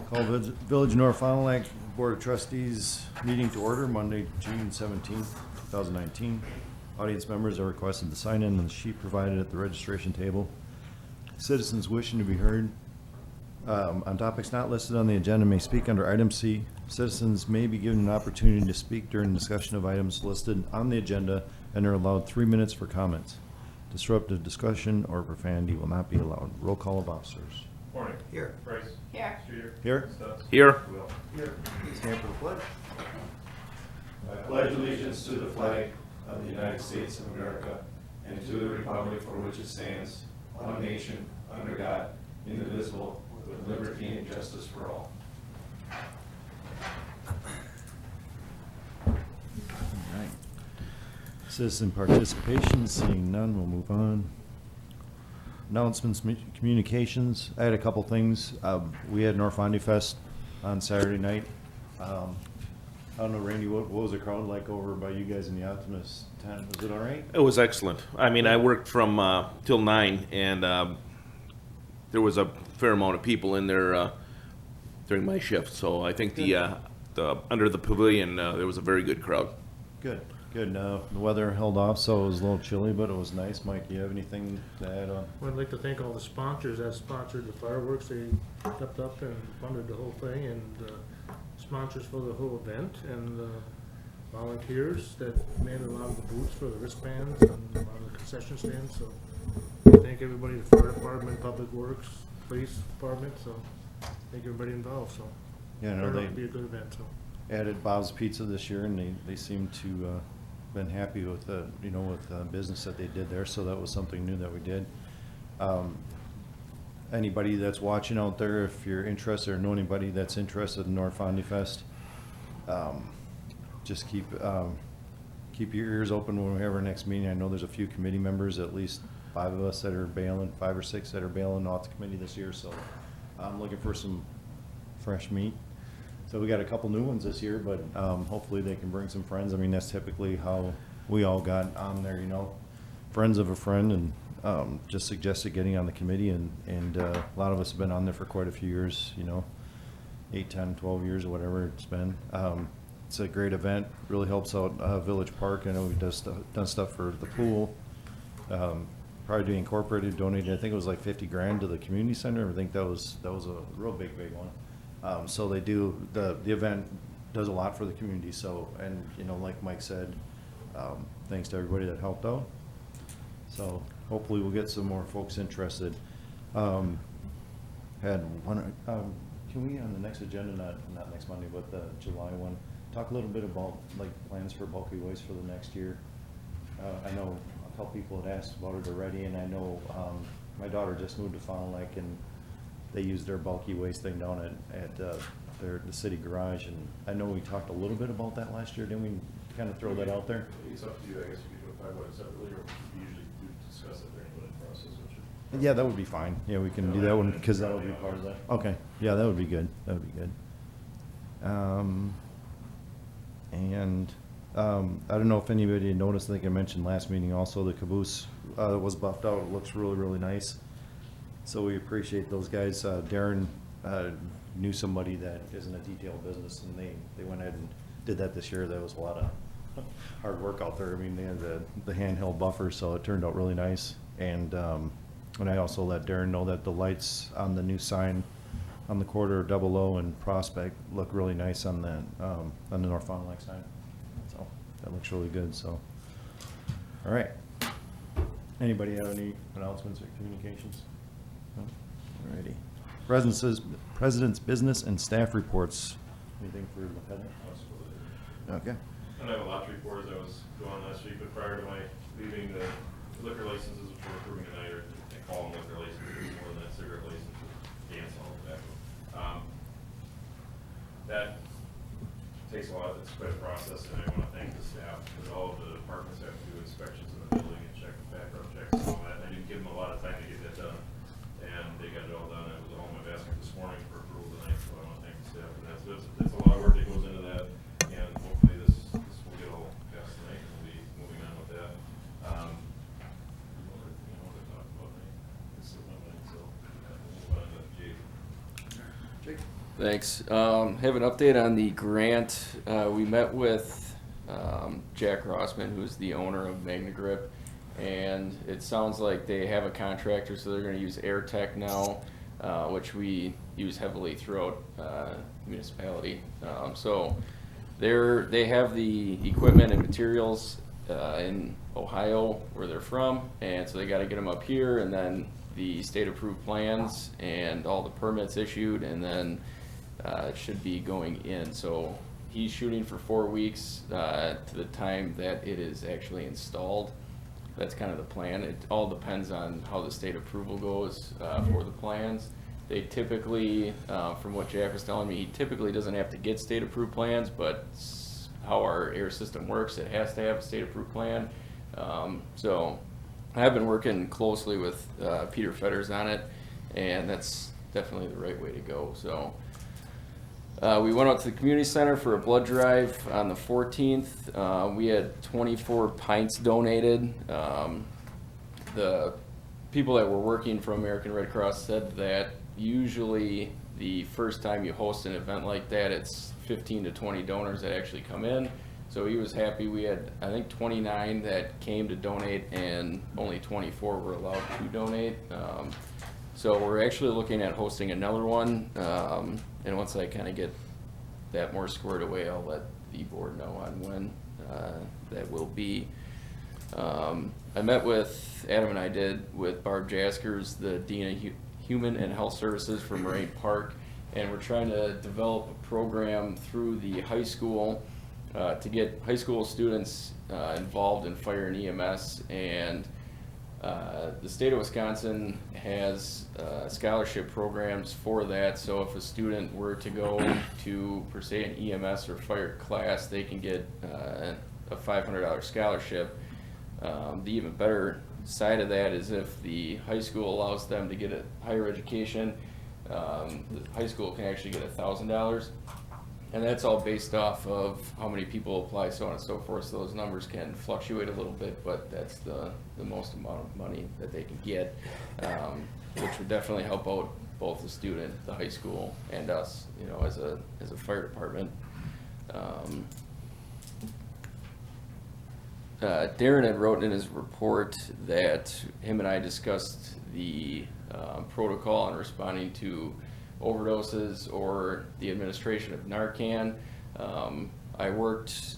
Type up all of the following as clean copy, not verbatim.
Call Village of North Fond du Lac Board of Trustees meeting to order Monday, June 17th, 2019. Audience members are requested to sign in on the sheet provided at the registration table. Citizens wishing to be heard on topics not listed on the agenda may speak under item C. Citizens may be given an opportunity to speak during discussion of items listed on the agenda and are allowed 3 minutes for comments. Disruptive discussion or profanity will not be allowed. Roll call of officers. Morning. Here. Price. Here. Streeter. Here. Stutz. Here. Will. Here. Stand for the pledge. I pledge allegiance to the flag of the United States of America and to the republic for which it stands, one nation, under God, indivisible, with liberty and justice for all. All right. Citizen participation, seeing none, we'll move on. Announcements, communications. I had a couple things. We had North Fond du Fest on Saturday night. I don't know, Randy, what was the crowd like over by you guys in the Optimus tent? Was it all right? It was excellent. I mean, I worked from till 9, and there was a fair amount of people in there during my shift. So I think the under the pavilion there was a very good crowd. Good, good. The weather held off, so it was a little chilly, but it was nice. Mike, you have anything to add on? Well, I'd like to thank all the sponsors that sponsored the fireworks. They stepped up and funded the whole thing, and sponsors for the whole event, and volunteers that made a lot of the booths for the wristbands and a lot of the concession stands. So I thank everybody, the fire department, public works, police department. So thank everybody involved. So Yeah, I know turned out they to be a good event. So added Bob's Pizza this year, and they seem to been happy with the with the business that they did there. So that was something new that we did. Anybody that's watching out there, if you're interested or know anybody that's interested in North Fond du Fest, just keep your ears open when we have our next meeting. I know there's a few committee members, at least 5 of us that are bailing, 5 or 6 that are bailing off the committee this year. So I'm looking for some fresh meat. So we got a couple new ones this year, but hopefully they can bring some friends. I mean, that's typically how we all got on there, friends of a friend, and just suggested getting on the committee, and a lot of us have been on there for quite a few years, 8, 10, 12 years or whatever it's been. It's a great event, really helps out Village Park. I know we've done stuff for the pool. Probably Incorporated donated, I think it was like 50 grand to the community center. I think that was a real big one. So they do, the event does a lot for the community. So, and like Mike said, thanks to everybody that helped out. So hopefully we'll get some more folks interested. Had one, can we on the next agenda, not next Monday, but the July one, talk a little bit about like plans for bulky waste for the next year? I know a couple people had asked about it already, and I know my daughter just moved to Fond du Lac, and they used their bulky waste thing down at the city garage, and I know we talked a little bit about that last year. Didn't we kind of throw that out there? It's up to you, I guess, if you can talk about it separately, or we usually do discuss it during the process, which is. Yeah, that would be fine. Yeah, we can do that one, because that'll be part of that. Okay, yeah, that would be good. That would be good. I don't know if anybody noticed, I think I mentioned last meeting also, the caboose was buffed out. It looks really, really nice. So we appreciate those guys. Darren knew somebody that is in a detail business, and they went ahead and did that this year. That was a lot of hard work out there. I mean, they had the handheld buffer, so it turned out really nice. And I also let Darren know that the lights on the new sign on the corner of Double O and Prospect look really nice on the North Fond du Lac sign. So that looks really good. So, all right. Anybody have any announcements or communications? No? Alrighty. President's business and staff reports. Anything for Lieutenant? Okay. I don't have a lot to report as I was gone last week, but prior to my leaving, the liquor licenses which we're approving tonight, or they call them liquor licenses, more than that cigarette license, dance hall, tobacco. That takes a lot. It's quite a process, and I want to thank the staff, because all of the departments have to do inspections in the building and check background checks and all that. And I didn't give them a lot of time to get that done, and they got it all done. I was at home, I asked them this morning for approval tonight, so I want to thank the staff for that. So it's a lot of work that goes into that, and hopefully this will get all passed tonight, and we'll be moving on with that. You know what to talk about, right? It's my mind, so we'll move on to Jake. Jake. Thanks. Have an update on the grant. We met with Jack Rossman, who's the owner of MagnaGrip, and it sounds like they have a contractor, so they're going to use AirTech now, which we use heavily throughout municipality. So they have the equipment and materials in Ohio, where they're from, and so they got to get them up here, and then the state approved plans and all the permits issued, and then it should be going in. So he's shooting for 4 weeks to the time that it is actually installed. That's kind of the plan. It all depends on how the state approval goes for the plans. They typically, from what Jack was telling me, he typically doesn't have to get state approved plans, but how our air system works, it has to have a state approved plan. So I've been working closely with Peter Fetters on it, and that's definitely the right way to go. So we went out to the community center for a blood drive on the 14th. We had 24 pints donated. The people that were working for American Red Cross said that usually the first time you host an event like that, it's 15 to 20 donors that actually come in. So he was happy. We had, I think, 29 that came to donate, and only 24 were allowed to donate. So we're actually looking at hosting another one, and once I kind of get that more squared away, I'll let the board know on when that will be. I met with, Adam and I did, with Barb Jaskers, the Dean of Human and Health Services for Moraine Park, and we're trying to develop a program through the high school to get high school students involved in fire and EMS. And the state of Wisconsin has scholarship programs for that. So if a student were to go to, per se, an EMS or fire class, they can get a $500 scholarship. The even better side of that is if the high school allows them to get a higher education, the high school can actually get $1,000. And that's all based off of how many people apply, so on and so forth. So those numbers can fluctuate a little bit, but that's the most amount of money that they can get, which would definitely help out both the student, the high school, and us, you know, as a fire department. Darren had wrote in his report that him and I discussed the protocol on responding to overdoses or the administration of Narcan. I worked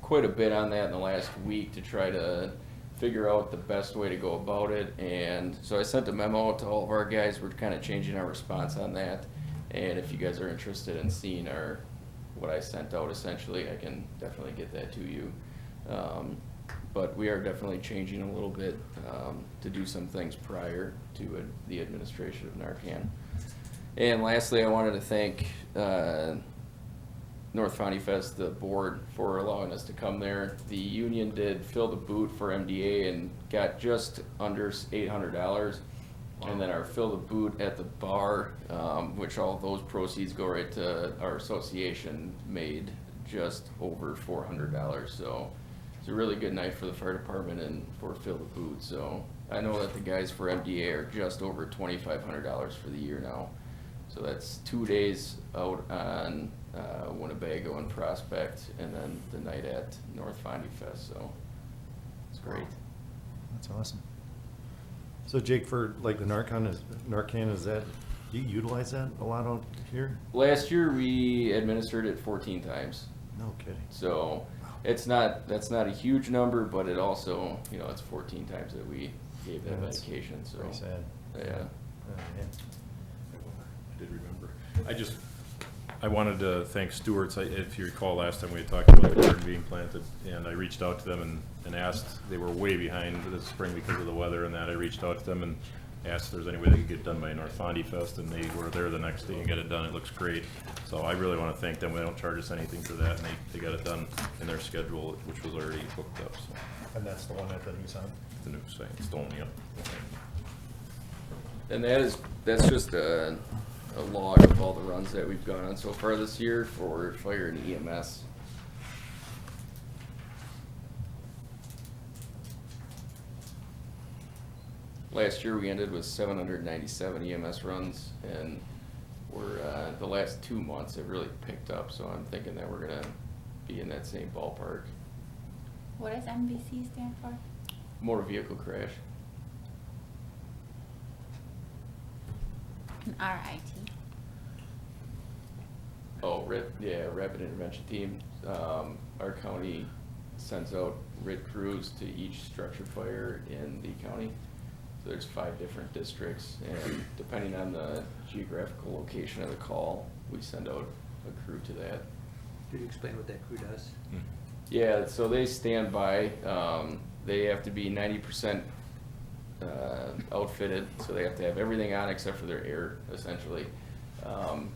quite a bit on that in the last week to try to figure out the best way to go about it, and so I sent a memo out to all of our guys. We're kind of changing our response on that, and if you guys are interested in seeing what I sent out, essentially, I can definitely get that to you. But we are definitely changing a little bit to do some things prior to the administration of Narcan. And lastly, I wanted to thank North Founty Fest, the board, for allowing us to come there. The union did fill the boot for MDA and got just under $800. And then our fill the boot at the bar, which all those proceeds go right to our association, made just over $400. So it's a really good night for the fire department and for fill the boot. So I know that the guys for MDA are just over $2,500 for the year now. So that's 2 days out on Winnebago and Prospect, and then the night at North Founty Fest. So it's great. That's awesome. So Jake, for like the Narcan, is that, do you utilize that a lot out here? Last year we administered it 14 times. No kidding. So that's not a huge number, but it also, you know, it's 14 times that we gave that medication. So Pretty sad. yeah. Yeah. I did remember. I wanted to thank Stewart's. If you recall, last time we had talked about the garden being planted, and I reached out to them and asked. They were way behind this spring because of the weather and that. I reached out to them and asked if there's any way they could get it done by North Founty Fest, and they were there the next day and got it done. It looks great. So I really want to thank them. They don't charge us anything for that, and they got it done in their schedule, which was already booked up. So And that's the one at the new sign? the new site, Stone, yep. And that's just a log of all the runs that we've gone on so far this year for fire and EMS. Last year we ended with 797 EMS runs, and we're, the last 2 months have really picked up, so I'm thinking that we're gonna be in that same ballpark. What does MVC stand for? Motor vehicle crash. An RIT. Oh, Rapid Intervention Team. Our county sends out RIT crews to each structure fire in the county. So there's 5 different districts, and depending on the geographical location of the call, we send out a crew to that. Could you explain what that crew does? Yeah, so they stand by, they have to be 90% outfitted, so they have to have everything on except for their air, essentially.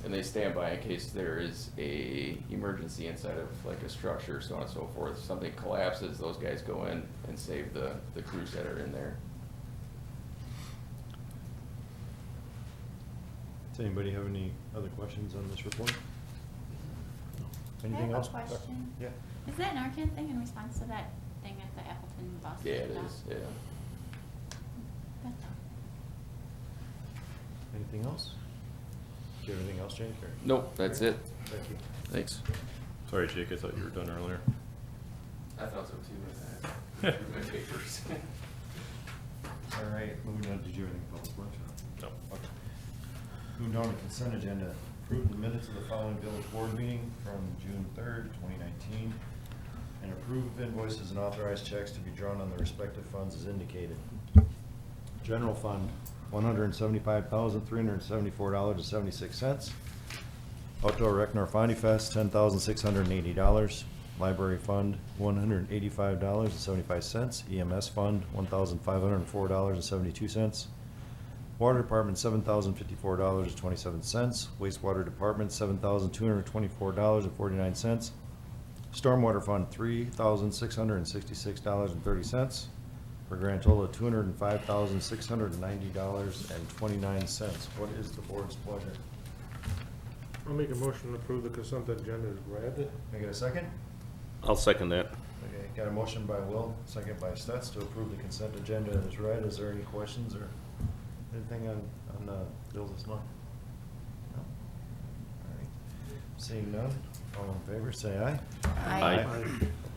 And they stand by in case there is a emergency inside of like a structure, so on and so forth. If something collapses, those guys go in and save the crews that are in there. Does anybody have any other questions on this report? Anything else? I have a question. Yeah. Is that an Narcan thing in response to that thing at the Appleton bus? Yeah, it stop? is, yeah. That's all. Anything else? Do you have anything else, Jake? or- Nope, that's it. Thank you. Thanks. Sorry, Jake, I thought you were done earlier. I thought so too. My papers. All right, moving on, did you have any public works? No. Okay. Moving on to consent agenda, approve the minutes of the following village board meeting from June 3rd, 2019, and approve invoices and authorized checks to be drawn on the respective funds as indicated. General fund, $175,374.76. Outdoor Rec Norfani Fest, $10,680. Library fund, $185.75. EMS fund, $1,504.72. Water Department, $7,054.27. Wastewater Department, $7,224.49. Stormwater Fund, $3,666.30. For a grand total of $205,690.29. What is the board's pleasure? I'll make a motion to approve the consent agenda as read. Can I get a second? I'll second that. Okay, got a motion by Will, second by Stutz to approve the consent agenda as read. Is there any questions or anything on bills this month? No? All right. Seeing none, all in favor, say aye. Aye.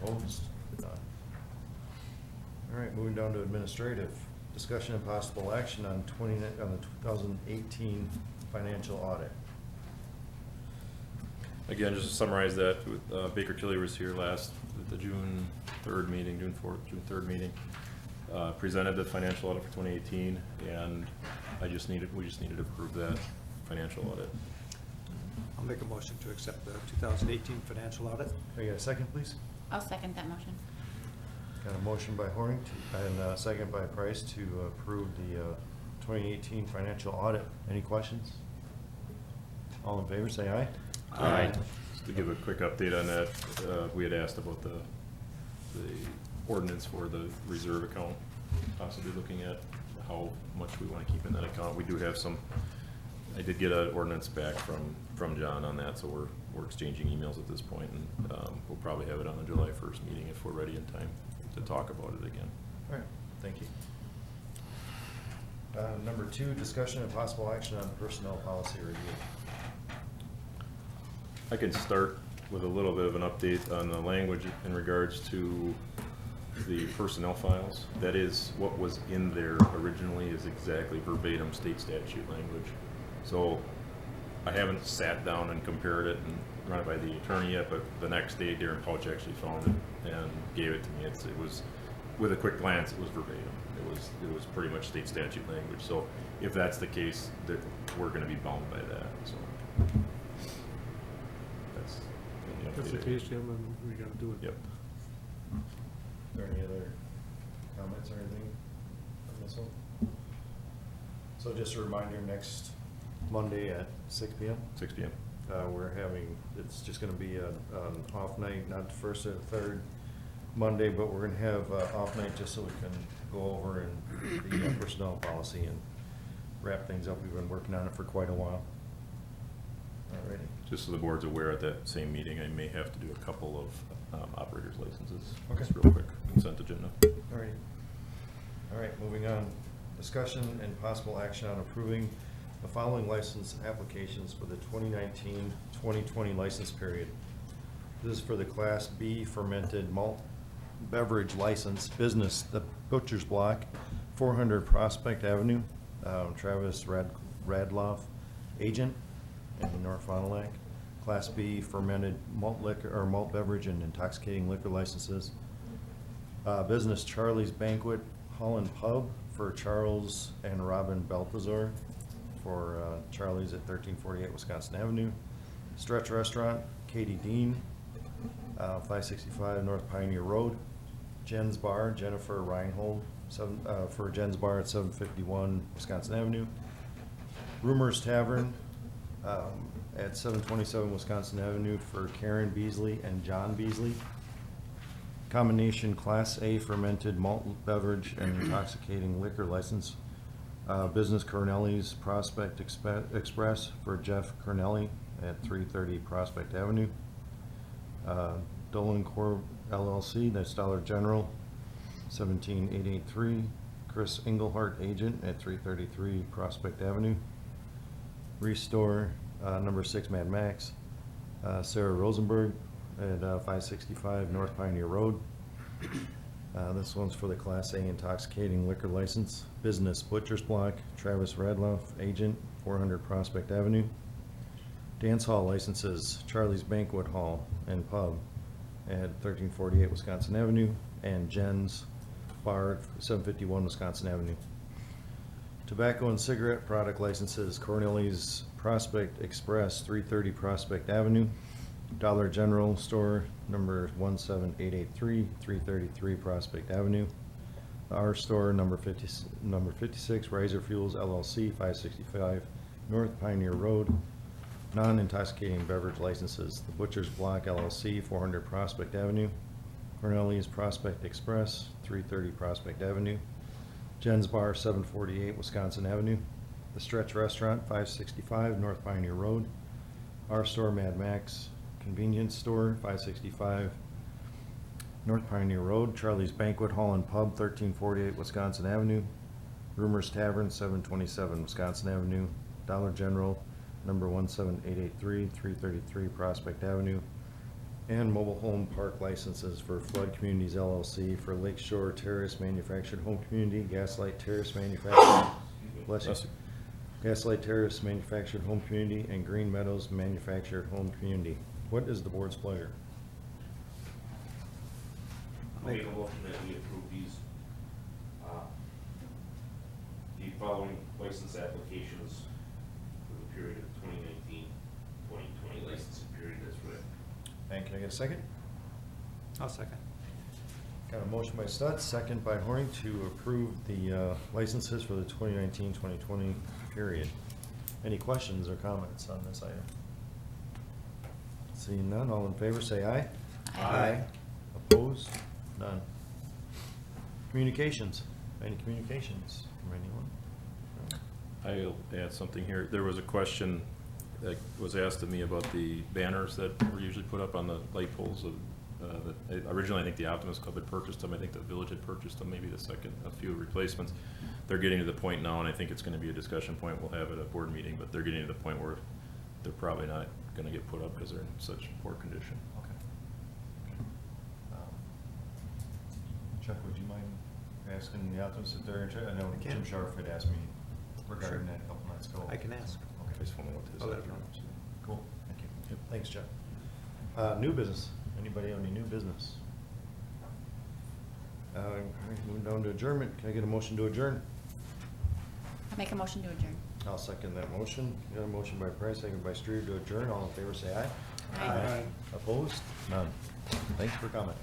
Opposed? None. All right, moving down to administrative. Discussion and possible action on the 2018 financial audit. Again, just to summarize that, Baker Tilly was here last, at the June 3rd meeting, June 3rd meeting. Presented the financial audit for 2018, and we just needed to approve that financial audit. I'll make a motion to accept the 2018 financial audit. Can I get a second, please? I'll second that motion. Got a motion by Horning and a second by Price to approve the 2018 financial audit. Any questions? All in favor, say aye. Aye. Just to give a quick update on that, we had asked about the ordinance for the reserve account, possibly looking at how much we want to keep in that account. We do have some, I did get an ordinance back from John on that, so we're exchanging emails at this point, and we'll probably have it on the July 1st meeting if we're ready in time to talk about it again. All right, thank you. Number 2, discussion and possible action on personnel policy review. I can start with a little bit of an update on the language in regards to the personnel files. That is, what was in there originally is exactly verbatim state statute language. So I haven't sat down and compared it and run it by the attorney yet, but the next day Darren Pouch actually found it and gave it to me. It was, with a quick glance, it was verbatim. It was pretty much state statute language. So if that's the case, that we're gonna be bound by that, so. That's the That's the update. case, Jim, and we gotta do it. Yep. Is there any other comments or anything on this one? So just a reminder, next Monday at 6 p.m. 6 p.m. We're having, it's just gonna be an off night, not the first or the third Monday, but we're gonna have off night just so we can go over the personnel policy and wrap things up. We've been working on it for quite a while. Alrighty. Just so the board's aware, at that same meeting, I may have to do a couple of operators' licenses. Okay. Just real quick, consent agenda. Alrighty. All right, moving on. Discussion and possible action on approving the following license applications for the 2019-2020 license period. This is for the Class B fermented malt beverage license business, the Butcher's Block, 400 Prospect Avenue, Travis Radloff, agent in North Fond du Lac. Class B fermented malt liquor or malt beverage and intoxicating liquor licenses. Business Charlie's Banquet Hall and Pub for Charles and Robin Balthazar for Charlie's at 1348 Wisconsin Avenue. Stretch Restaurant, Katie Dean, 565 North Pioneer Road. Jen's Bar, Jennifer Reinhold, for Jen's Bar at 751 Wisconsin Avenue. Rumors Tavern at 727 Wisconsin Avenue for Karen Beasley and John Beasley. Combination Class A fermented malt beverage and intoxicating liquor license. Business Cornelli's Prospect Express for Jeff Cornelli at 330 Prospect Avenue. Dolan Corp LLC, that's Dollar General, 17883. Chris Englehart, agent at 333 Prospect Avenue. Restore, number 6 Mad Max. Sarah Rosenberg at 565 North Pioneer Road. This one's for the Class A intoxicating liquor license. Business Butcher's Block, Travis Radloff, agent, 400 Prospect Avenue. Dance hall licenses, Charlie's Banquet Hall and Pub at 1348 Wisconsin Avenue, and Jen's Bar, 751 Wisconsin Avenue. Tobacco and cigarette product licenses, Cornelius Prospect Express, 330 Prospect Avenue. Dollar General Store, number 17883, 333 Prospect Avenue. Our store, number 56, Riser Fuels LLC, 565 North Pioneer Road. Non-intoxicating beverage licenses, The Butcher's Block LLC, 400 Prospect Avenue. Cornelius Prospect Express, 330 Prospect Avenue. Jen's Bar, 748 Wisconsin Avenue. The Stretch Restaurant, 565 North Pioneer Road. Our store, Mad Max Convenience Store, 565 North Pioneer Road. Charlie's Banquet Hall and Pub, 1348 Wisconsin Avenue. Rumors Tavern, 727 Wisconsin Avenue. Dollar General, number 17883, 333 Prospect Avenue. And mobile home park licenses for Flood Communities LLC for Lakeshore Terrace Manufactured Home Community, Gaslight Terrace Manufactured, bless you. Gaslight Terrace Manufactured Home Community, and Green Meadows Manufactured Home Community. What is the board's pleasure? I'll make a motion that we approve these, the following license applications for the period of 2019-2020 licensing period as written. And can I get a second? I'll second. Got a motion by Stutz, second by Horning to approve the licenses for the 2019-2020 period. Any questions or comments on this item? Seeing none, all in favor say aye. Aye. Opposed? None. Communications. Any communications from anyone? I'll add something here. There was a question that was asked of me about the banners that were usually put up on the light poles of, originally I think the Optimist Club had purchased them. I think the village had purchased them, maybe a few replacements. They're getting to the point now, and I think it's gonna be a discussion point we'll have at a board meeting, but they're getting to the point where they're probably not gonna get put up because they're in such poor condition. Okay. Chuck, would you mind asking the Optimists if they're interested? I know I can. Jim Sharp had asked me regarding Sure. that a couple nights ago. I can ask. Okay. I just wanna know what his I'll let address you is. Cool, thank you. Yep. Thanks, Chuck. New business. Anybody have any new business? All right, moving down to adjournment. Can I get a motion to adjourn? I'll make a motion to adjourn. I'll second that motion. Got a motion by Price, second by Streeter to adjourn. All in favor say aye. Aye. Opposed? None. Thanks for coming.